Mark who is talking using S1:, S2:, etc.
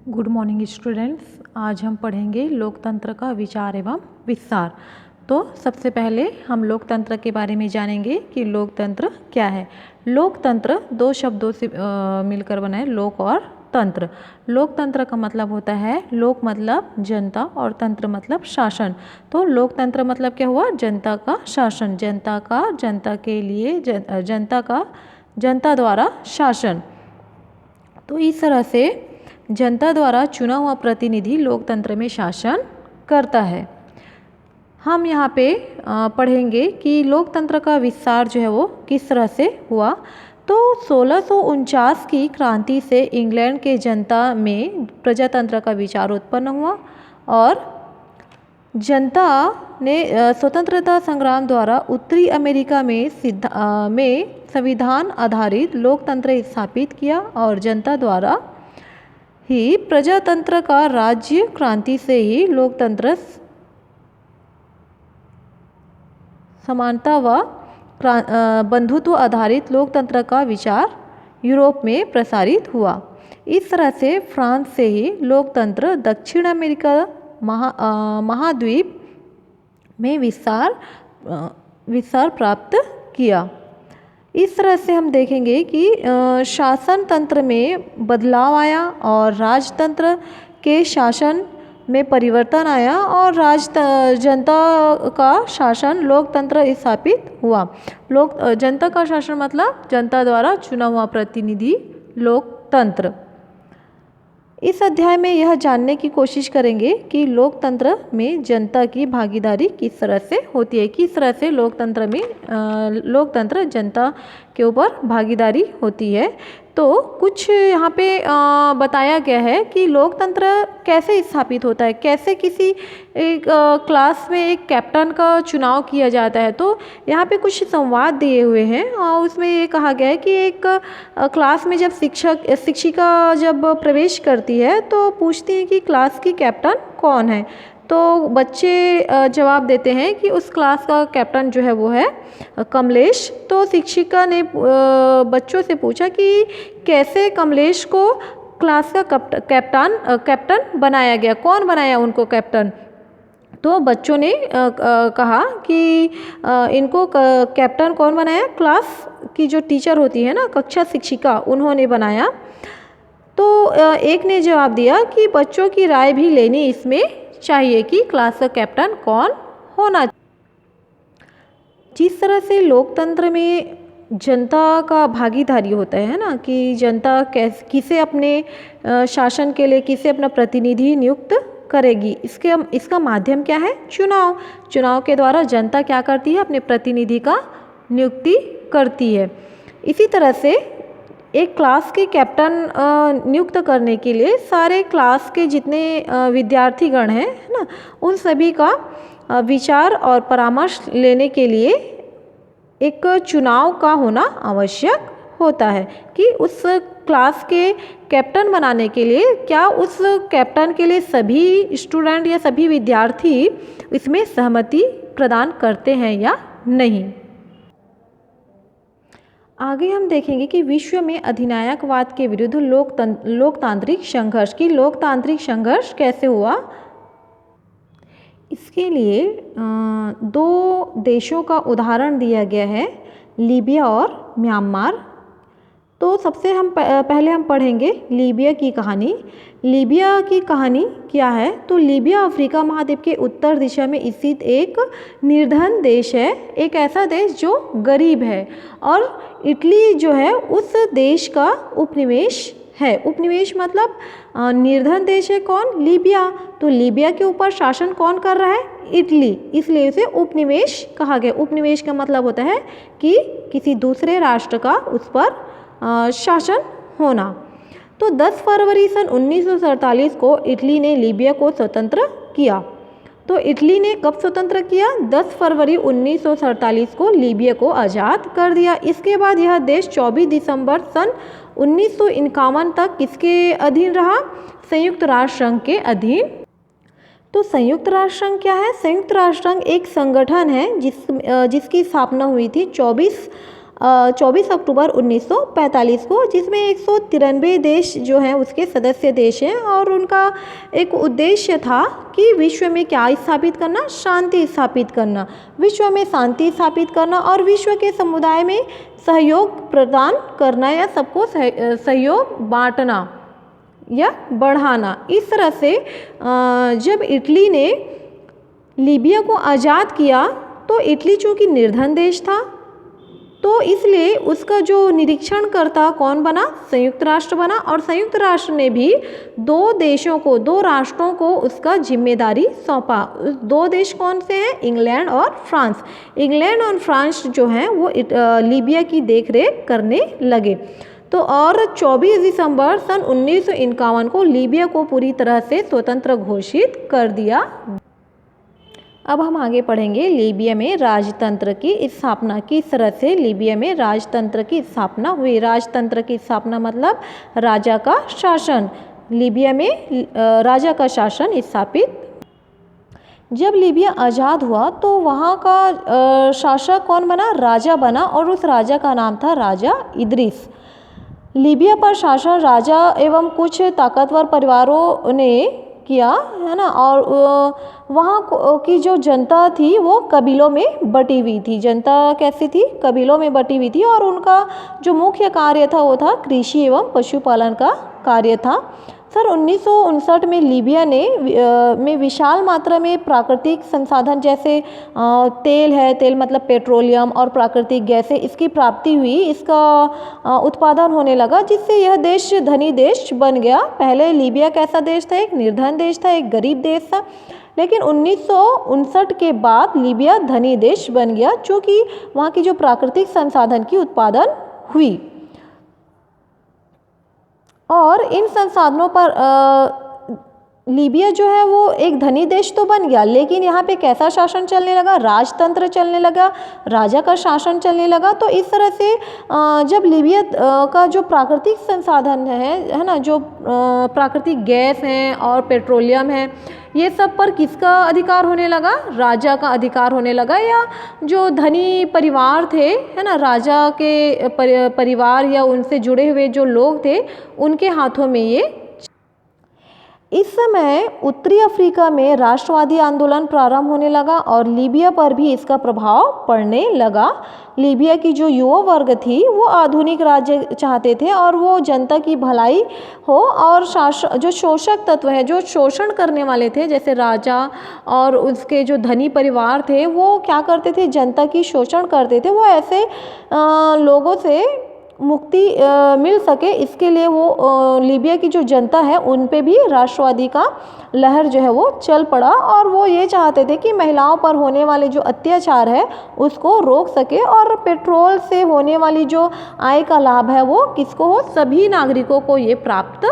S1: Good morning students. आज हम पढ़ेंगे लोकतंत्र का विचार एवं विस्तार। तो सबसे पहले हम लोकतंत्र के बारे में जानेंगे कि लोकतंत्र क्या है। लोकतंत्र दो शब्दों से मिलकर बना है, लोक और तंत्र। लोकतंत्र का मतलब होता है, लोक मतलब जनता और तंत्र मतलब शासन। तो लोकतंत्र मतलब क्या हुआ? जनता का शासन, जनता का, जनता के लिए, जनता का, जनता द्वारा शासन। तो इस तरह से जनता द्वारा चुना हुआ प्रतिनिधि लोकतंत्र में शासन करता है। हम यहाँ पे पढ़ेंगे कि लोकतंत्र का विस्तार जो है वो किस तरह से हुआ। तो 1649 की क्रांति से इंग्लैंड के जनता में प्रजातंत्र का विचार उत्पन्न हुआ और जनता ने स्वतंत्रता संग्राम द्वारा उत्तरी अमेरिका में संविधान आधारित लोकतंत्र स्थापित किया और जनता द्वारा ही प्रजातंत्र का राज्य क्रांति से ही लोकतंत्र समानता व बंधुत्व आधारित लोकतंत्र का विचार यूरोप में प्रसारित हुआ। इस तरह से फ्रांस से ही लोकतंत्र दक्षिण अमेरिका महाद्वीप में विस्तार प्राप्त किया। इस तरह से हम देखेंगे कि शासन तंत्र में बदलाव आया और राजतंत्र के शासन में परिवर्तन आया और जनता का शासन लोकतंत्र स्थापित हुआ। जनता का शासन मतलब जनता द्वारा चुना हुआ प्रतिनिधि लोकतंत्र। इस अध्याय में यह जानने की कोशिश करेंगे कि लोकतंत्र में जनता की भागीदारी किस तरह से होती है, किस तरह से लोकतंत्र जनता के ऊपर भागीदारी होती है। तो कुछ यहाँ पे बताया गया है कि लोकतंत्र कैसे स्थापित होता है, कैसे किसी एक क्लास में एक कैप्टन का चुनाव किया जाता है। तो यहाँ पे कुछ संवाद दिए हुए हैं और उसमें ये कहा गया है कि एक क्लास में जब शिक्षिका जब प्रवेश करती है तो पूछती है कि क्लास की कैप्टन कौन है। तो बच्चे जवाब देते हैं कि उस क्लास का कैप्टन जो है वो है कमलेश। तो शिक्षिका ने बच्चों से पूछा कि कैसे कमलेश को क्लास का कैप्टन बनाया गया, कौन बनाया उनको कैप्टन। तो बच्चों ने कहा कि इनको कैप्टन कौन बनाया, क्लास की जो टीचर होती है ना, कक्षा शिक्षिका, उन्होंने बनाया। तो एक ने जवाब दिया कि बच्चों की राय भी लेनी इसमें चाहिए कि क्लास का कैप्टन कौन होना। जिस तरह से लोकतंत्र में जनता का भागीदारी होता है ना, कि जनता किसे अपने शासन के लिए किसे अपना प्रतिनिधि नियुक्त करेगी, इसका माध्यम क्या है? चुनाव के द्वारा जनता क्या करती है? अपने प्रतिनिधि का नियुक्ति करती है। इसी तरह से एक क्लास के कैप्टन नियुक्त करने के लिए सारे क्लास के जितने विद्यार्थीगण हैं ना, उन सभी का विचार और परामर्श लेने के लिए एक चुनाव का होना आवश्यक होता है कि उस क्लास के कैप्टन बनाने के लिए क्या उस कैप्टन के लिए सभी स्टूडेंट या सभी विद्यार्थी इसमें सहमति प्रदान करते हैं या नहीं। आगे हम देखेंगे कि विश्व में अधिनायकवाद के विरुद्ध लोकतांत्रिक संघर्ष कैसे हुआ। इसके लिए दो देशों का उदाहरण दिया गया है, लीबिया और म्यांमार। तो सबसे पहले हम पढ़ेंगे लीबिया की कहानी। लीबिया की कहानी क्या है? तो लीबिया अफ्रीका महाद्वीप के उत्तर दिशा में स्थित एक निर्धन देश है, एक ऐसा देश जो गरीब है और इटली जो है उस देश का उपनिवेश है। उपनिवेश मतलब निर्धन देश है कौन? लीबिया। तो लीबिया के ऊपर शासन कौन कर रहा है? इटली, इसलिए उसे उपनिवेश कहा गया। उपनिवेश का मतलब होता है कि किसी दूसरे राष्ट्र का उस पर शासन होना। तो 10 फरवरी सन 1947 को इटली ने लीबिया को स्वतंत्र किया। तो इटली ने कब स्वतंत्र किया? 10 फरवरी 1947 को लीबिया को आज़ाद कर दिया। इसके बाद यह देश 24 दिसंबर सन 1951 तक किसके अधीन रहा? संयुक्त राष्ट्र संघ के अधीन। तो संयुक्त राष्ट्र संघ क्या है? संयुक्त राष्ट्र संघ एक संगठन है जिसकी स्थापना हुई थी 24 24 अक्टूबर 1945 को, जिसमें 193 देश जो हैं उसके सदस्य देश हैं और उनका एक उद्देश्य था कि विश्व में क्या स्थापित करना, शांति स्थापित करना, विश्व में शांति स्थापित करना और विश्व के समुदाय में सहयोग प्रदान करना या सबको सहयोग बांटना या बढ़ाना। इस तरह से जब इटली ने लीबिया को आज़ाद किया तो इटली चूँकि निर्धन देश था तो इसलिए उसका जो निरीक्षणकर्ता कौन बना, संयुक्त राष्ट्र बना और संयुक्त राष्ट्र ने भी दो राष्ट्रों को उसका जिम्मेदारी सौंपा। दो देश कौन से हैं, इंग्लैंड और फ्रांस। इंग्लैंड और फ्रांस जो हैं वो लीबिया की देखरेख करने लगे। तो और 24 दिसंबर सन 1951 को लीबिया को पूरी तरह से स्वतंत्र घोषित कर दिया। अब हम आगे पढ़ेंगे लीबिया में राजतंत्र की स्थापना, किस तरह से लीबिया में राजतंत्र की स्थापना हुई। राजतंत्र की स्थापना मतलब राजा का शासन, लीबिया में राजा का शासन स्थापित। जब लीबिया आज़ाद हुआ तो वहाँ का शासक कौन बना, राजा बना और उस राजा का नाम था राजा इदरीस। लीबिया पर शासन राजा एवं कुछ ताकतवर परिवारों ने किया, है ना, और वहाँ की जो जनता थी वो कबीलों में बटी हुई थी। जनता कैसी थी, कबीलों में बटी हुई थी और उनका जो मुख्य कार्य था वो था कृषि एवं पशुपालन का कार्य था। सर 1959 में लीबिया में विशाल मात्रा में प्राकृतिक संसाधन जैसे तेल है, तेल मतलब पेट्रोलियम और प्राकृतिक गैस है, इसकी प्राप्ति हुई, इसका उत्पादन होने लगा, जिससे यह देश धनी देश बन गया। पहले लीबिया कैसा देश था, एक निर्धन देश था, एक गरीब देश था, लेकिन 1959 के बाद लीबिया धनी देश बन गया क्योंकि वहाँ की जो प्राकृतिक संसाधन की उत्पादन हुई और इन संसाधनों पर लीबिया जो है वो एक धनी देश तो बन गया, लेकिन यहाँ पे कैसा शासन चलने लगा, राजतंत्र चलने लगा, राजा का शासन चलने लगा। तो इस तरह से जब लीबिया का जो प्राकृतिक संसाधन है ना, जो प्राकृतिक गैस हैं और पेट्रोलियम है, ये सब पर किसका अधिकार होने लगा, राजा का अधिकार होने लगा, या जो धनी परिवार थे, है ना, राजा के परिवार या उनसे जुड़े हुए जो लोग थे उनके हाथों में ये। इस समय उत्तरी अफ्रीका में राष्ट्रवादी आंदोलन प्रारंभ होने लगा और लीबिया पर भी इसका प्रभाव पड़ने लगा। लीबिया की जो युवा वर्ग थी वो आधुनिक राज्य चाहते थे और वो जनता की भलाई हो, और जो शोषक तत्व है, जो शोषण करने वाले थे, जैसे राजा और उसके जो धनी परिवार थे, वो क्या करते थे, जनता की शोषण करते थे। वो ऐसे लोगों से मुक्ति मिल सके, इसके लिए वो लीबिया की जो जनता है उन पे भी राष्ट्रवादी का लहर जो है वो चल पड़ा और वो ये चाहते थे कि महिलाओं पर होने वाले जो अत्याचार है उसको रोक सके और पेट्रोल से होने वाली जो आय का लाभ है वो किसको हो, सभी नागरिकों को ये प्राप्त